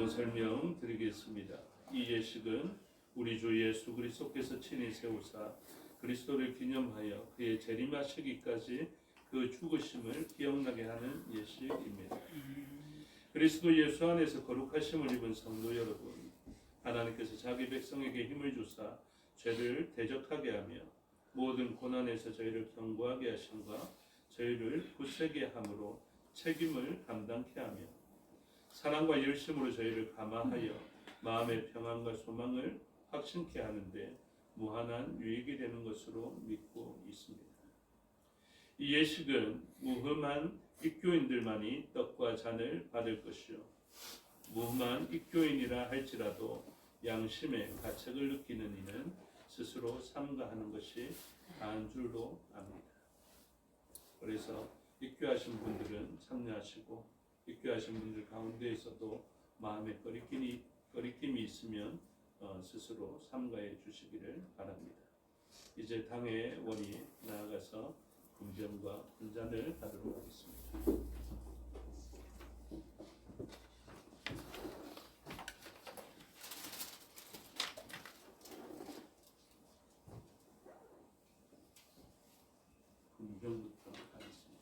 설명드리겠습니다. 이 예식은 우리 주 예수 그리스도께서 친히 세우사 그리스도를 기념하여 그의 재림하시기까지 그 죽으심을 기억나게 하는 예식입니다. 그리스도 예수 안에서 거룩하심을 입은 성도 여러분, 하나님께서 자기 백성에게 힘을 주사 죄를 대적하게 하며 모든 고난에서 저희를 견고하게 하심과 저희를 굳세게 함으로 책임을 감당케 하며 사랑과 열심으로 저희를 감화하여 마음의 평안과 소망을 확신케 하는데 무한한 유익이 되는 것으로 믿고 있습니다. 이 예식은 무흠한 입교인들만이 떡과 잔을 받을 것이요 무흠한 입교인이라 할지라도 양심의 가책을 느끼는 이는 스스로 삼가하는 것이 다한 줄로 압니다. 그래서 입교하신 분들은 참여하시고 입교하신 분들 가운데에서도 마음에 꺼리낌이 있으면 스스로 삼가해 주시기를 바랍니다. 이제 당의 원이 나아가서 금병과 분잔을 하도록 하겠습니다. 금병부터 하겠습니다.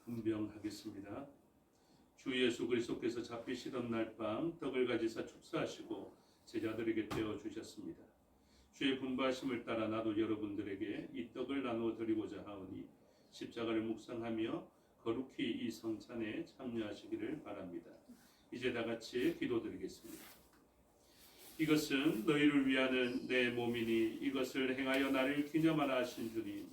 금병하겠습니다. 주 예수 그리스도께서 잡히시던 날 밤 떡을 가지사 축사하시고 제자들에게 떼어 주셨습니다. 주의 분부하심을 따라 나도 여러분들에게 이 떡을 나누어 드리고자 하오니 십자가를 묵상하며 거룩히 이 성찬에 참여하시기를 바랍니다. 이제 다 같이 기도드리겠습니다. 이것은 너희를 위하는 내 몸이니 이것을 행하여 나를 기념하라 하신 주님,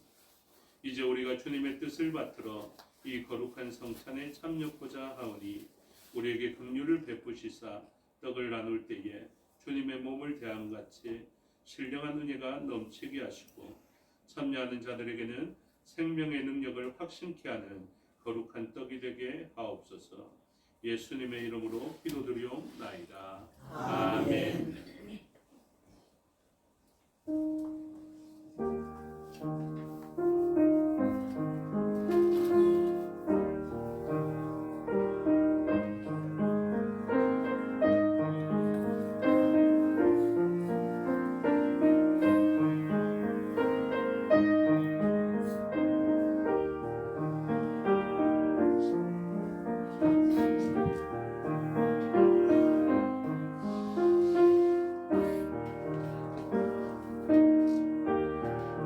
이제 우리가 주님의 뜻을 받들어 이 거룩한 성찬에 참여하고자 하오니 우리에게 긍휼을 베푸시사 떡을 나눌 때에 주님의 몸을 대함같이 신령한 은혜가 넘치게 하시고 참여하는 자들에게는 생명의 능력을 확신케 하는 거룩한 떡이 되게 하옵소서. 예수님의 이름으로 기도드리옵나이다. 아멘.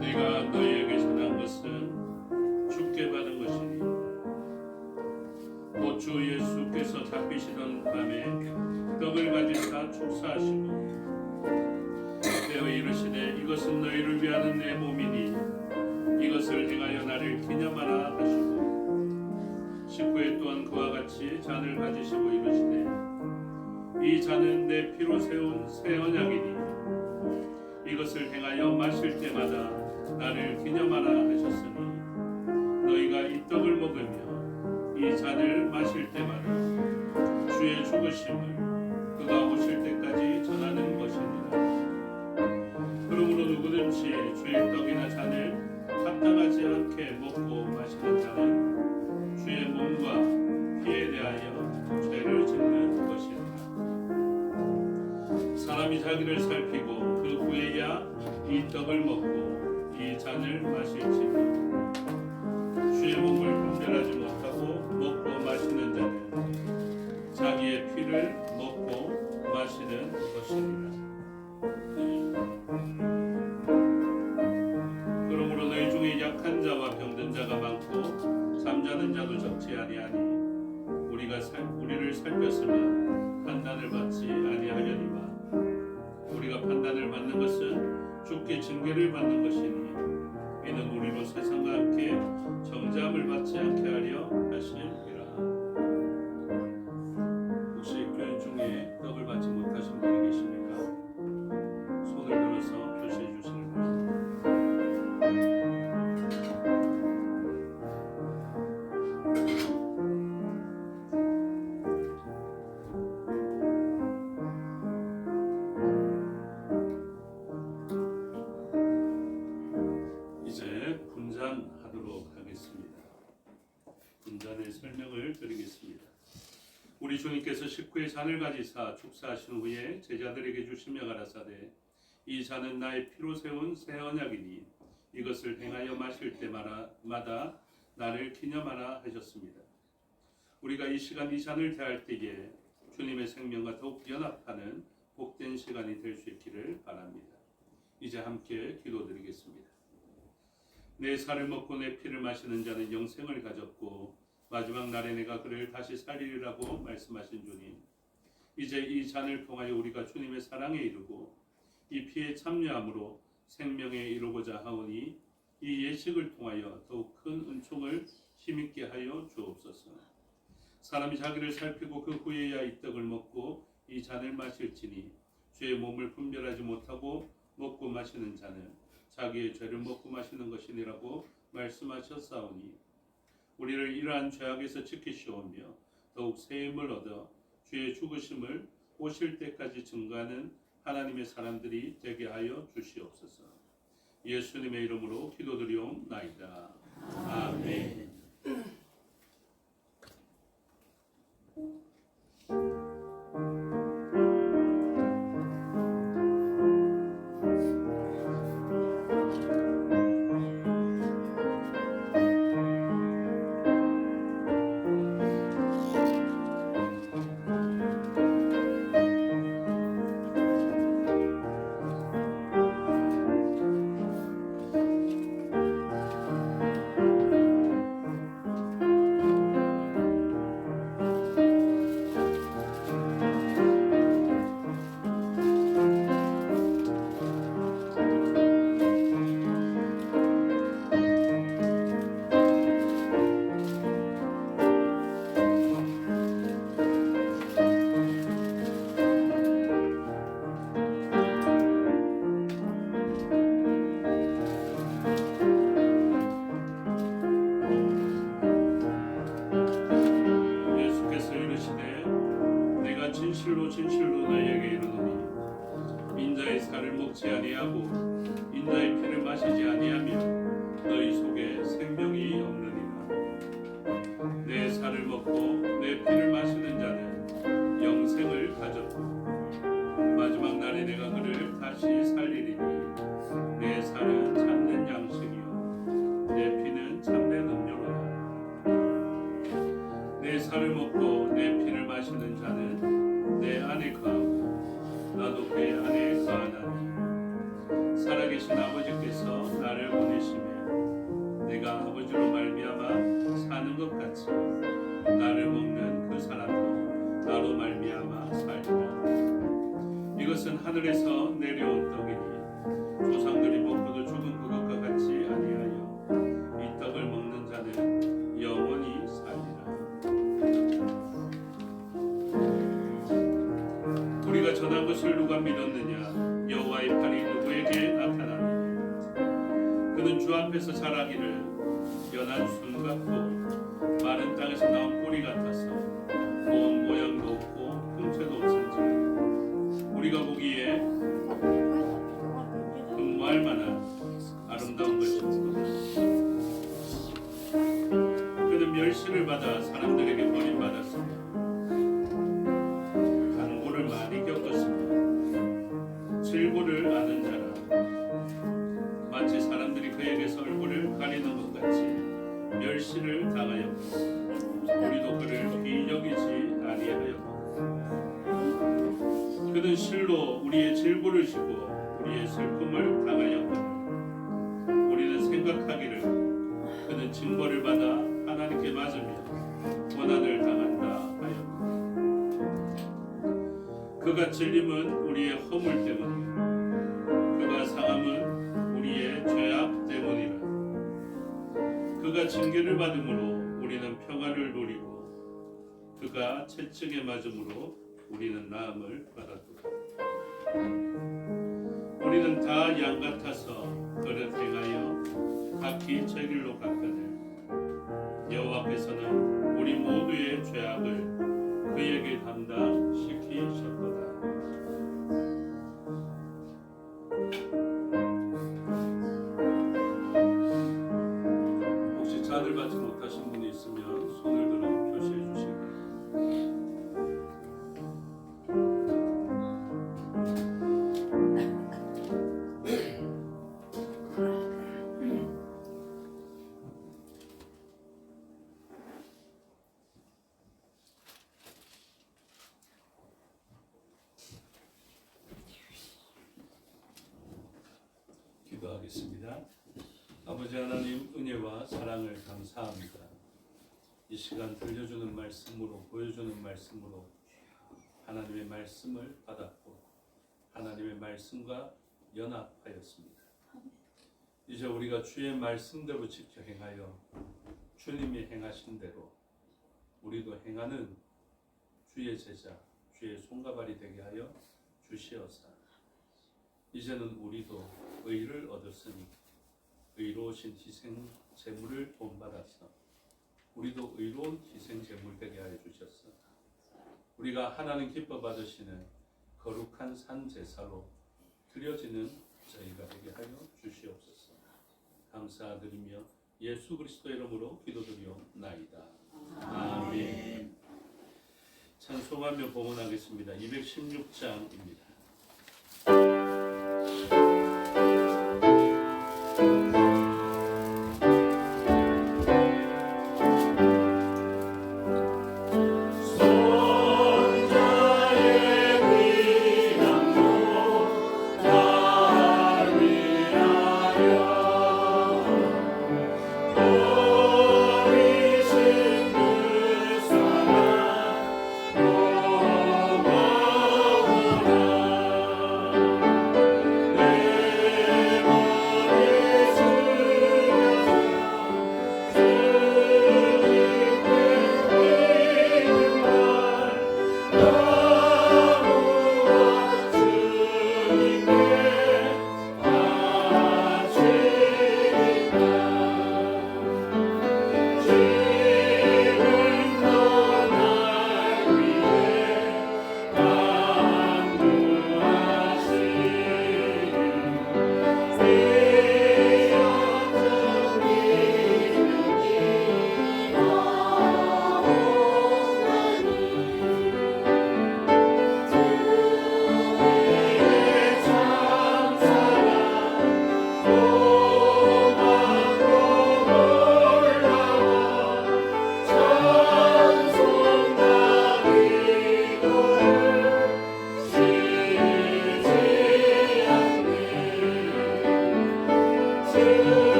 내가 너희에게 전한 것은 주께 받은 것이니 곧 주 예수께서 잡히시던 밤에 떡을 가지사 축사하시고 되어 이르시되 이것은 너희를 위하는 내 몸이니 이것을 행하여 나를 기념하라 하시고 식후에 또한 그와 같이 잔을 가지시고 이르시되 이 잔은 내 피로 세운 새 언약이니 이것을 행하여 마실 때마다 나를 기념하라 하셨으니 너희가 이 떡을 먹으며 이 잔을 마실 때마다 주의 죽으심을 그가 오실 때까지 전하는 것이니라. 그러므로 누구든지 주의 떡이나 잔을 합당하지 않게 먹고 마시는 자는 주의 몸과 피에 대하여 죄를 짓는 것이니라. 사람이 자기를 살피고 그 후에야 이 떡을 먹고 이 잔을 마실지니 주의 몸을 분별하지 못하고 먹고 마시는 자는 자기의 피를 먹고 마시는 것이니라. 그러므로 너희 중에 약한 자와 병든 자가 많고 잠자는 자도 적지 아니하니 우리를 살폈으면 판단을 받지 아니하려니와 우리가 판단을 받는 것은 주께 징계를 받는 것이니 이는 우리로 세상과 함께 정죄함을 받지 않게 하려 하심이라. 혹시 교인 중에 떡을 받지 못하신 분이 계십니까? 손을 들어서 표시해 주시는 거예요. 이제 분잔하도록 하겠습니다. 분잔의 설명을 드리겠습니다. 우리 주님께서 식후에 잔을 가지사 축사하신 후에 제자들에게 주시며 가라사대 이 잔은 나의 피로 세운 새 언약이니 이것을 행하여 마실 때마다 나를 기념하라 하셨습니다. 우리가 이 시간 이 잔을 대할 때에 주님의 생명과 더욱 연합하는 복된 시간이 될 수 있기를 바랍니다. 이제 함께 기도드리겠습니다. 내 살을 먹고 내 피를 마시는 자는 영생을 가졌고 마지막 날에 내가 그를 다시 살리리라고 말씀하신 주님, 이제 이 잔을 통하여 우리가 주님의 사랑에 이르고 이 피에 참여함으로 생명에 이르고자 하오니 이 예식을 통하여 더욱 큰 은총을 힘있게 하여 주옵소서. 사람이 자기를 살피고 그 후에야 이 떡을 먹고 이 잔을 마실지니 주의 몸을 분별하지 못하고 먹고 마시는 자는 자기의 죄를 먹고 마시는 것이니라고 말씀하셨사오니 우리를 이러한 죄악에서 지키시오며 더욱 새 힘을 얻어 주의 죽으심을 오실 때까지 증거하는 하나님의 사람들이 되게 하여 주시옵소서. 예수님의 이름으로 기도드리옵나이다. 아멘. 진실로 진실로 너희에게 이르노니 인자의 살을 먹지 아니하고 인자의 피를 마시지 아니하면 너희 속에 생명이 없느니라. 내 살을 먹고 내 피를 마시는 자는 영생을 가졌고 마지막 날에 내가 그를 다시 살리리니 내 살은 참된 양식이요 내 피는 참된 음료로다. 내 살을 먹고 내 피를 마시는 자는 내 안에 거하고 나도 그의 안에 거하나니 살아계신 아버지께서 나를 보내시며 내가 아버지로 말미암아 사는 것 같이 나를 먹는 그 사람도 나로 말미암아 살리라. 이것은 하늘에서 내려온 떡이니 조상들이 먹고도 죽은 그것과 같이 아니하여 이 떡을 먹는 자는 영원히 살리라. 우리가 전한 것을 누가 믿었느냐? 여호와의 팔이 누구에게 나타나느냐? 그는 주 앞에서 자라기를 연한 순 같고 마른 땅에서 나온 뿌리 같아서 고운 모양도 없고 형체도 없은지 우리가 보기에 근무할 만한 아름다운 것입니다. 그는 멸시를 받아 사람들에게 버림받았으며 간고를 많이 겪었으며 질고를 아는 자라. 마치 사람들이 그에게서 얼굴을 가리는 것 같이 멸시를 당하였고 우리도 그를 귀여기지 아니하였고 그는 실로 우리의 질고를 지고 우리의 슬픔을 당하였거늘 우리는 생각하기를 그는 징벌을 받아 하나님께 맞으며 고난을 당한다 하였고 그가 찔림은 우리의 허물 때문이요 그가 상함은 우리의 죄악 때문이라. 그가 징계를 받음으로 우리는 평화를 누리고 그가 채찍에 맞음으로 우리는 나음을 받았도다. 우리는 다 양 같아서 그릇 행하여 각기 제 길로 갔거늘 여호와께서는 우리 모두의 죄악을 그에게 담당시키셨도다. 혹시 잔을 받지 못하신 분이 있으면 손을 들어 표시해 주시기 기도하겠습니다. 아버지 하나님 은혜와 사랑을 감사합니다. 이 시간 들려주는 말씀으로 보여주는 말씀으로 하나님의 말씀을 받았고 하나님의 말씀과 연합하였습니다. 이제 우리가 주의 말씀대로 지켜 행하여 주님이 행하신 대로 우리도 행하는 주의 제자, 주의 손가발이 되게 하여 주시옵소서. 이제는 우리도 의를 얻었으니 의로우신 희생 제물을 본받아서 우리도 의로운 희생 제물 되게 하여 주셨소. 우리가 하나님 기뻐 받으시는 거룩한 산 제사로 드려지는 저희가 되게 하여 주시옵소서. 감사드리며 예수 그리스도의 이름으로 기도드리옵나이다. 아멘. 찬송하며 봉헌하겠습니다. 216장입니다. 오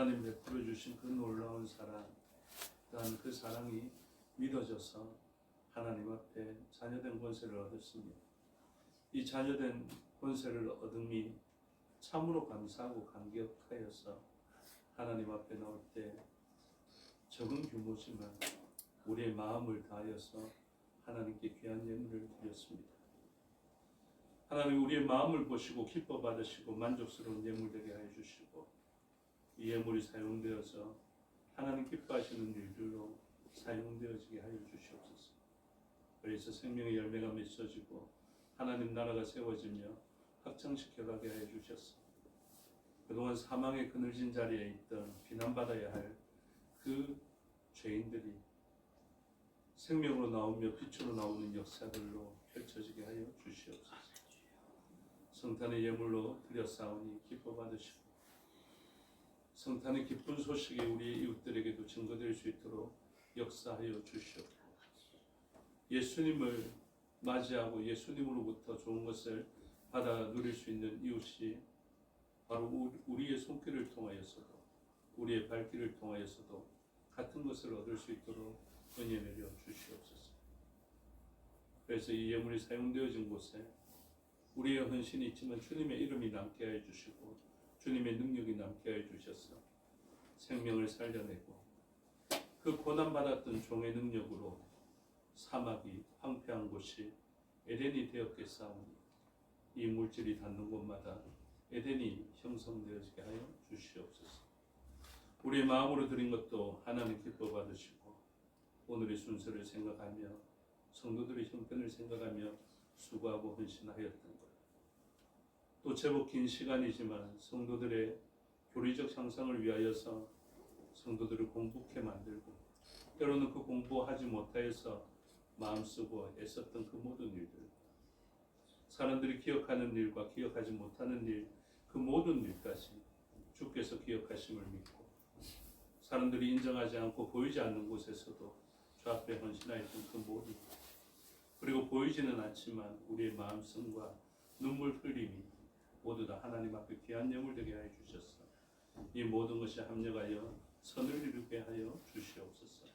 하나님 베풀어 주신 그 놀라운 사랑, 또한 그 사랑이 믿어져서 하나님 앞에 자녀된 권세를 얻었습니다. 이 자녀된 권세를 얻음이 참으로 감사하고 감격하여서 하나님 앞에 나올 때 적은 규모지만 우리의 마음을 다하여서 하나님께 귀한 예물을 드렸습니다. 하나님 우리의 마음을 보시고 기뻐 받으시고 만족스러운 예물 되게 하여 주시고 이 예물이 사용되어서 하나님 기뻐하시는 일들로 사용되어지게 하여 주시옵소서. 그래서 생명의 열매가 맺어지고 하나님 나라가 세워지며 확장시켜가게 하여 주셨소. 그동안 사망의 그늘진 자리에 있던 비난받아야 할 그 죄인들이 생명으로 나오며 빛으로 나오는 역사들로 펼쳐지게 하여 주시옵소서. 성탄의 예물로 드렸사오니 기뻐 받으시고 성탄의 기쁜 소식이 우리 이웃들에게도 증거될 수 있도록 역사하여 주시옵소서. 예수님을 맞이하고 예수님으로부터 좋은 것을 받아 누릴 수 있는 이웃이 바로 우리의 손길을 통하여서도 우리의 발길을 통하여서도 같은 것을 얻을 수 있도록 은혜 내려 주시옵소서. 그래서 이 예물이 사용되어진 곳에 우리의 헌신이 있지만 주님의 이름이 남게 하여 주시고 주님의 능력이 남게 하여 주셔서 생명을 살려내고 그 고난받았던 종의 능력으로 사막이 황폐한 곳이 에덴이 되었겠사오니 이 물질이 닿는 곳마다 에덴이 형성되어지게 하여 주시옵소서. 우리의 마음으로 드린 것도 하나님 기뻐 받으시고 오늘의 순서를 생각하며 성도들의 형편을 생각하며 수고하고 헌신하였던 것. 또 제법 긴 시간이지만 성도들의 교리적 향상을 위하여서 성도들을 공부케 만들고 때로는 그 공부하지 못하여서 마음쓰고 애썼던 그 모든 일들, 사람들이 기억하는 일과 기억하지 못하는 일, 그 모든 일까지 주께서 기억하심을 믿고 사람들이 인정하지 않고 보이지 않는 곳에서도 주 앞에 헌신하였던 그 모든, 그리고 보이지는 않지만 우리의 마음씀과 눈물 흘림이 모두 다 하나님 앞에 귀한 예물 되게 하여 주셨어. 이 모든 것이 합력하여 선을 이루게 하여 주시옵소서.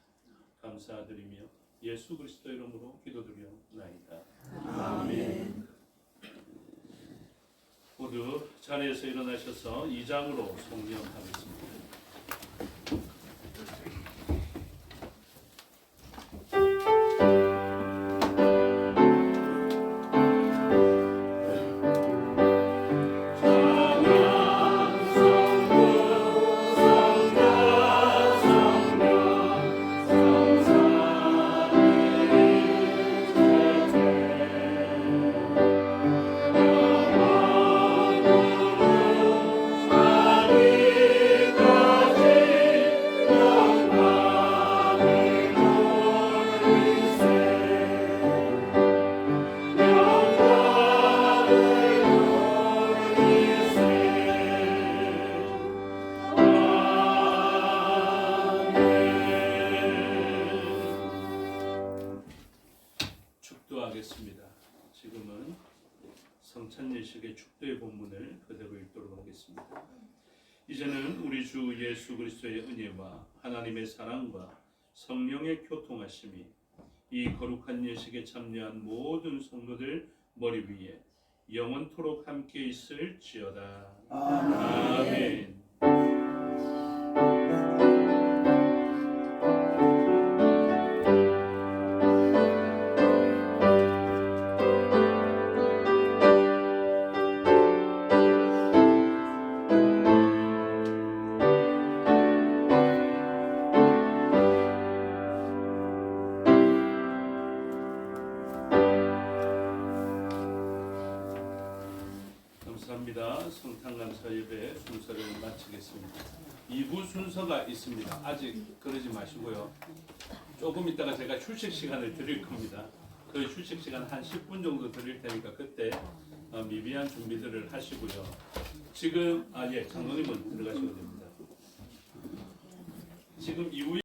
감사드리며 예수 그리스도 이름으로 기도드리옵나이다. 아멘. 모두 자리에서 일어나셔서 2장으로 송명하겠습니다. 축도하겠습니다. 지금은 성찬예식의 축도의 본문을 그대로 읽도록 하겠습니다. 이제는 우리 주 예수 그리스도의 은혜와 하나님의 사랑과 성령의 교통하심이 이 거룩한 예식에 참여한 모든 성도들 머리 위에 영원토록 함께 있을지어다. 아멘. 감사합니다. 성탄감사 예배 순서를 마치겠습니다. 2부 순서가 있습니다. 아직 그러지 마시고요. 조금 있다가 제가 휴식 시간을 드릴 겁니다. 그 휴식 시간 한 10분 정도 드릴 테니까 그때 미비한 준비들을 하시고요. 지금 장로님은 들어가셔도 됩니다. 지금 이후에